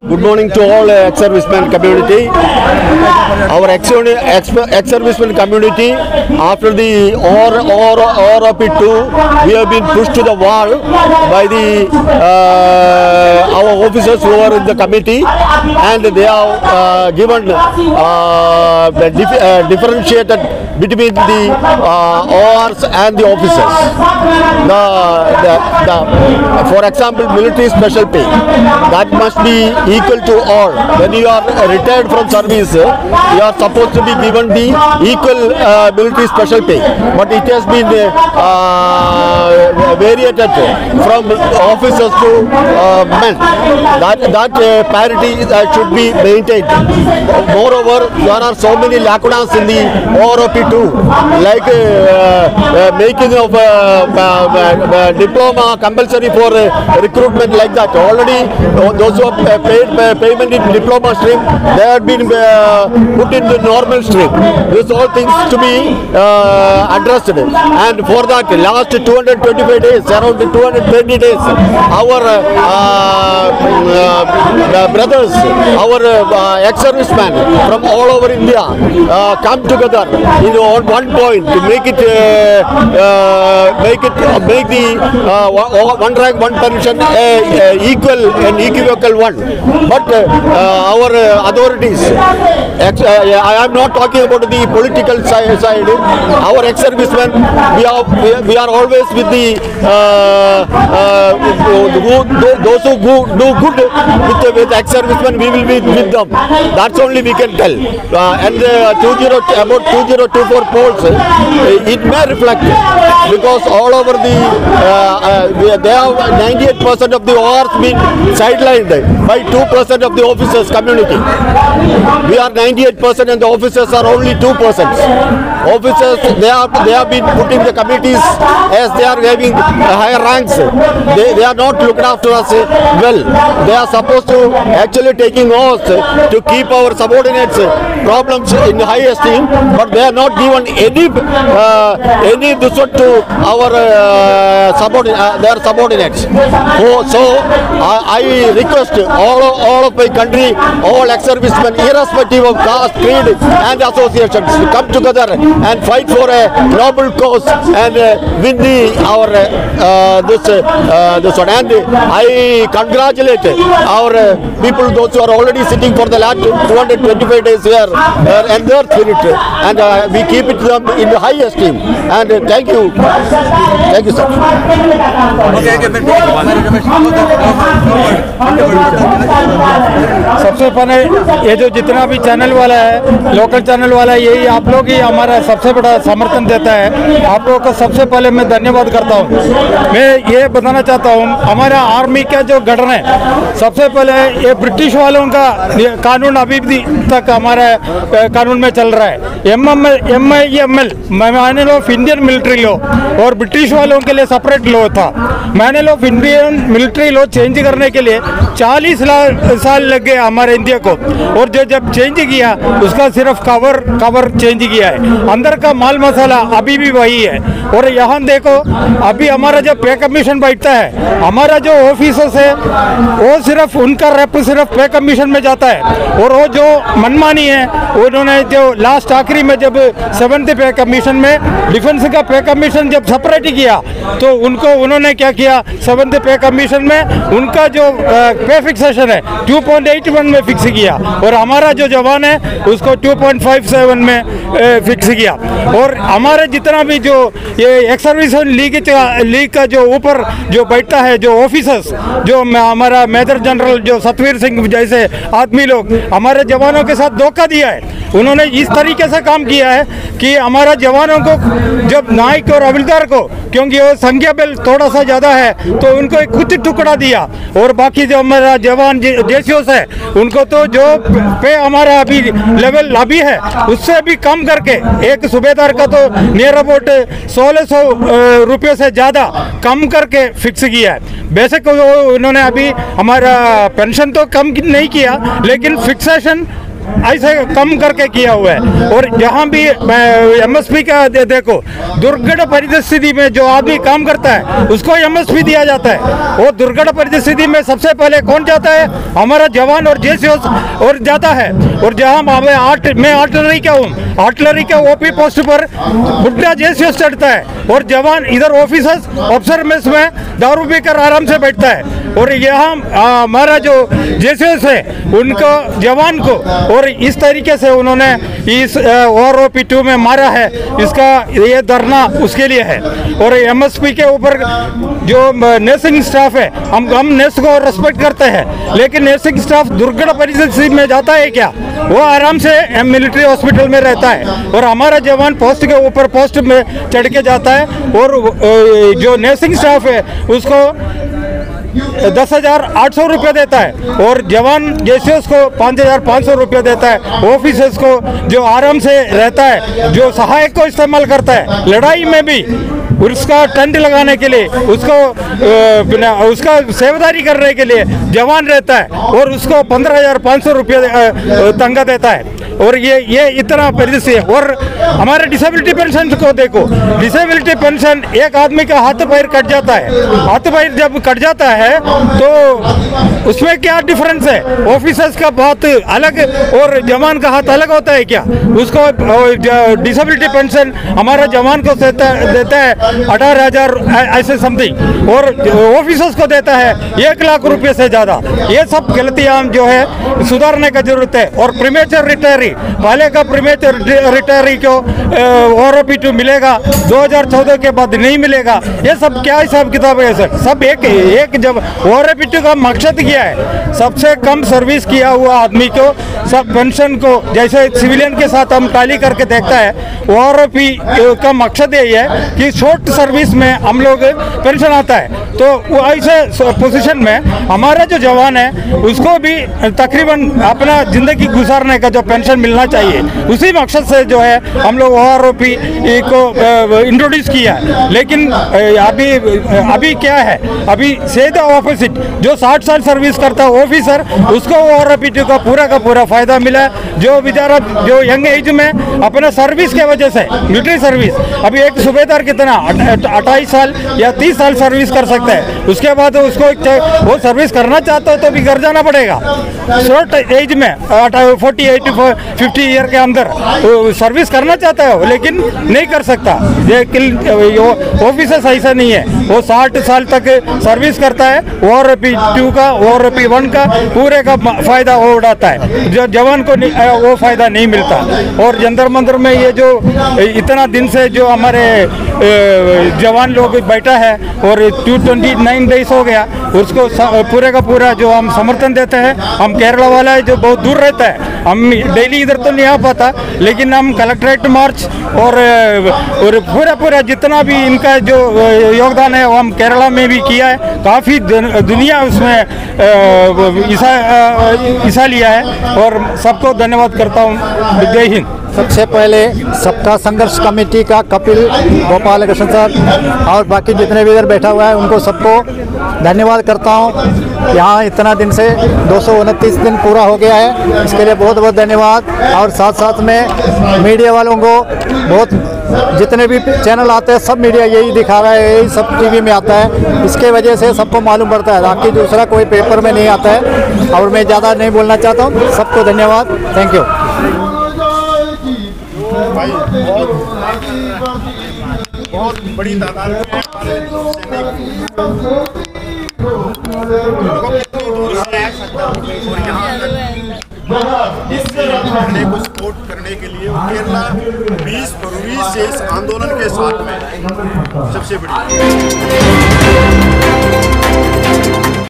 Good morning to all ex-servicemen community. Our ex-servicemen community, after the ORP2, we have been pushed to the wall by the our officers who are in the committee, and they have given differentiated between the ORs and the officers. For example, military special pay, that must be equal to all. When you are retired from service, you are supposed to be given the equal military special pay, but it has been variated from officers to men. That parity should be maintained. Moreover, there are so many lacunas in the ORP2, like making of diploma compulsory for recruitment, like that. Already those who have paid payment in diploma stream, they have been put in the normal stream. These all things to be addressed, and for that last 225 days, around 220 days, our brothers, our ex-servicemen from all over India come together on one point to make the one rank one pension equal and equivocal one. But our authorities, I am not talking about the political side. Our ex-servicemen, we are always with the those who do good with ex-servicemen. We will be with them. That's only we can tell. And about 2024 polls, it may reflect, because all over the they have 98% of the ORs been sidelined by 2% of the officers community. We are 98% and the officers are only 2%. Officers, they have been put in the committees as they are having higher ranks. They are not looking after us well. They are supposed to actually taking oaths to keep our subordinates problems in high esteem, but they are not given any this to our their subordinates. So I request all of my country, all ex-servicemen, irrespective of caste, creed and associations, to come together and fight for a noble cause and win our this one. And I congratulate our people, those who are already sitting for the last 225 days here, and their spirit, and we keep it them in the high esteem. And thank you, sir. सबसे पहले ये जो जितना भी channel वाला है, local channel वाला है, यही आप लोग ही हमारा सबसे बड़ा समर्थन देता है। आप लोगों का सबसे पहले मैं धन्यवाद करता हूँ। मैं ये बताना चाहता हूँ, हमारा आर्मी का जो गठन है, सबसे पहले ये ब्रिटिश वालों का कानून अभी भी तक हमारा कानून में चल रहा है। MIML, manual of Indian military law, और ब्रिटिश वालों के लिए सेपरेट लॉ था। Manual of Indian military law change करने के लिए 40 साल लग गए हमारे इंडिया को, और जो जब चेंज किया उसका सिर्फ कवर चेंज किया है, अंदर का माल मसाला अभी भी वही है। और यहाँ देखो, अभी हमारा जो पे कमीशन बैठता है, हमारा जो ऑफिसर्स है वो सिर्फ उनका रेप सिर्फ पे कमीशन में जाता है, और वो जो मनमानी है उन्होंने जो लास्ट आखिरी में जब 7th पे कमीशन में डिफेंस का पे कमीशन जब सेपरेट किया, तो उन्होंने क्या किया, 7th पे कमीशन में उनका जो पे फिक्सेशन है 2.81 में फिक्स किया, और हमारा जो जवान है उसको 2.57 में फिक्स किया। और हमारे जितना भी जो ये एक्स-सर्विस लीग का जो ऊपर जो बैठता है, जो ऑफिसर्स, जो हमारा मेजर जनरल जो सतवीर सिंह जैसे आदमी लोग हमारे जवानों के साथ धोखा दिया है। उन्होंने इस तरीके से काम किया है कि हमारा जवानों को, जब नाइक और हविलदार को, क्योंकि वो संख्या बल थोड़ा सा ज़्यादा है, तो उनको एक कुछ टुकड़ा दिया, और बाकी जो हमारा जवान जेसीओस है उनको तो जो पे हमारा अभी लेवल अभी है उससे भी कम करके, एक सूबेदार का तो नियर अबाउट 1600 रुपये से ज़्यादा कम करके फिक्स किया है। बेसिक उन्होंने अभी हमारा पेंशन तो कम नहीं किया, लेकिन फिक्सेशन ऐसे कम करके किया हुआ है। और जहाँ भी MSP का देखो, दुर्घट परिस्थिति में जो आदमी काम करता है उसको MSP दिया जाता है। वो दुर्घट परिस्थिति में सबसे पहले कौन जाता है? हमारा जवान और JCOs और जाता है। और जहाँ मैं आर्टिलरी का हूँ, आर्टिलरी के OP पोस्ट पर बुढ़ा JCO चढ़ता है और जवान इधर ऑफिसर्स अफसर मेस में दारू पीकर आराम से बैठता है। और यहाँ हमारा जो JCOs है उनको, जवान को, और इस तरीके से उन्होंने इस OROP2 में मारा है, इसका ये धरना उसके लिए है। और MSP के ऊपर जो नर्सिंग स्टाफ है, हम नर्स को रेस्पेक्ट करते हैं, लेकिन नर्सिंग स्टाफ दुर्घट परिस्थिति में जाता है क्या? वो आराम से मिलिट्री हॉस्पिटल में रहता है और हमारा जवान पोस्ट के ऊपर पोस्ट में चढ़ के जाता है। और जो नर्सिंग स्टाफ है उसको 10,800 रुपये देता है और जवान JCOs को 5,500 रुपये देता है। ऑफिसर्स को जो आराम से रहता है, जो सहायक को इस्तेमाल करता है लड़ाई में भी, उसका टेंट लगाने के लिए, उसका सेवादारी करने के लिए जवान रहता है और उसको 15,500 रुपये तनख्वाह देता है। और ये इतना परिदृश्य है। और हमारे डिसेबिलिटी पेंशन को देखो, डिसेबिलिटी पेंशन एक आदमी का हाथ पैर कट जाता है, हाथ पैर जब कट जाता है तो उसमें क्या डिफरेंस है? ऑफिसर्स का हाथ अलग और जवान का हाथ अलग होता है क्या? उसको डिसेबिलिटी पेंशन हमारा जवान को देता है 18,000 ऐसे समथिंग, और ऑफिसर्स को देता है 1 लाख रुपये से ज़्यादा। ये सब गलतियाँ जो है सुधारने का जरूरत है। और प्रीमेचर रिटायरी, पहले का प्रीमेचर रिटायरी को OROP2 मिलेगा, 2014 के बाद नहीं मिलेगा। ये सब क्या हिसाब किताब है सर? सब एक जब OROP2 का मकसद क्या है? सबसे कम सर्विस किया हुआ आदमी को सब पेंशन को, जैसे सिविलियन के साथ हम टैली करके देखता है, OROP का मकसद यही है कि शॉर्ट सर्विस में हम लोग पेंशन आता है। तो ऐसे पोजीशन में हमारा जो जवान है उसको भी तकरीबन अपना ज़िंदगी गुजारने का जो पेंशन मिलना चाहिए, उसी मकसद से जो है हम लोग OROP को इंट्रोड्यूस किया है। लेकिन अभी क्या है, अभी सीधा ऑपोजिट, जो 60 साल सर्विस करता है ऑफिसर, उसको OROP2 का पूरा फायदा मिला। जो बेचारा जो यंग एज में अपना सर्विस के वजह से, मिलिट्री सर्विस, अभी एक सूबेदार कितना 28 साल या 30 साल सर्विस कर सकता है, उसके बाद उसको वो सर्विस करना चाहता है तो भी घर जाना पड़ेगा। शॉर्ट एज में 48 to 50 ईयर के अंदर सर्विस करना चाहता है लेकिन नहीं कर सकता। ऑफिसर्स ऐसा नहीं है, वो 60 साल तक सर्विस करता है, OROP2 का, OROP1 का पूरे का फायदा वो उड़ाता है, जो जवान को वो फायदा नहीं मिलता। और जंतर मंतर में ये जो इतना दिन से जो हमारे जवान लोग बैठा है और 229 डेज हो गया, उसको पूरे का पूरा जो हम समर्थन देते हैं। हम केरला वाला है जो बहुत दूर रहता है, हम डेली इधर तो नहीं आ पाता, लेकिन हम कलेक्ट्रेट मार्च और पूरा जितना भी इनका जो योगदान है वो हम केरला में भी किया है। काफ़ी दुनिया उसमें हिस्सा लिया है और सबको धन्यवाद करता हूँ। जय हिंद। सबसे पहले सबका संघर्ष कमेटी का कपिल गोपाल कृष्ण सर और बाकी जितने भी इधर बैठा हुआ है उनको सबको धन्यवाद करता हूँ। यहाँ इतना दिन से 229 दिन पूरा हो गया है, इसके लिए बहुत बहुत धन्यवाद। और साथ साथ में मीडिया वालों को बहुत, जितने भी चैनल आते हैं सब मीडिया यही दिखा रहा है, यही सब टीवी में आता है, इसके वजह से सबको मालूम पड़ता है, बाकी दूसरा कोई पेपर में नहीं आता है। और मैं ज़्यादा नहीं बोलना चाहता हूँ, सबको धन्यवाद, थैंक यू। भाई बहुत बड़ी तादाद में इस झगड़े को सपोर्ट करने के लिए केरला 20 फरवरी से इस आंदोलन के साथ में सबसे बड़ी